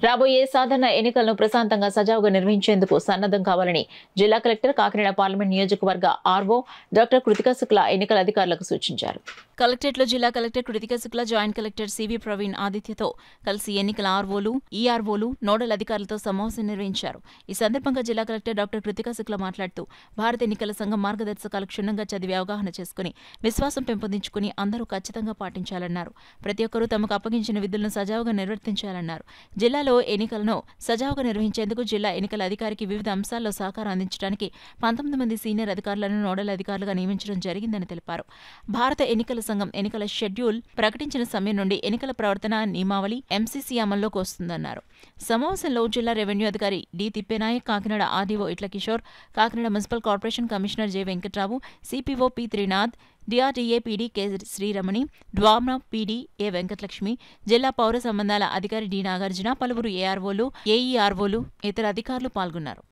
రాబోయే సాధారణ ఎన్నికలను ప్రశాంతంగా సజావుగా నిర్వహించేందుకు సన్నద్ధం కావాలని జిల్లా కలెక్టర్ కాకినాడ పార్లమెంట్ నియోజకవర్గ ఆర్వో డాక్టర్ కృతికా శుక్లా ఎన్నికల అధికారులకు సూచించారు. కలెక్టరేట్లో జిల్లా collector Kritika Shukla, joint collector CV Praveen ఆదిత్యతో కలిసి ఎన్నికల ఆర్వోలు, ఈఆర్వోలు, నోడల్ అధికారులతో సమావేశం నిర్వహించారు. ఈ సందర్భంగా జిల్లా కలెక్టర్ డాక్టర్ కృతికా శుక్లా మాట్లాడుతూ, భారత ఎన్నికల సంఘం మార్గదర్శకాలు క్షుణ్ణంగా చదివి అవగాహన చేసుకుని విశ్వాసం పెంపొందించుకుని అందరూ ఖచ్చితంగా పాటించాలన్నారు. ప్రతి ఒక్కరూ తమకు అప్పగించిన విధులను సజావుగా నిర్వర్తించాలన్నారు. జిల్లాలో ఎన్నికలను సజావుగా నిర్వహించేందుకు జిల్లా ఎన్నికల అధికారికి వివిధ అంశాల్లో సహకారం అందించడానికి 19 మంది సీనియర్ అధికారులను నోడల్ అధికారులుగా నియమించడం జరిగిందని తెలిపారు. భారత ఎన్నికల సంఘం ఎన్నికల షెడ్యూల్ ప్రకటించిన సమయం నుండి ఎన్నికల ప్రవర్తన నియమావళి ఎంసీసీ అమల్లోకి వస్తుందన్నారు. సమావేశంలో జిల్లా రెవెన్యూ అధికారి D Tippenayak, Kakinada RDO Itla Kishore, Kakinada municipal corporation commissioner J Venkatrao, CPO P Trinath, DRDA PD K Sriramani, DWMA PD A Venkatalakshmi, జిల్లా పౌర సంబంధాల అధికారి డి నాగార్జున, పలువురు ఏఆర్ఓలు, ఏఈఆర్ఓలు, ఇతర అధికారులు పాల్గొన్నారు.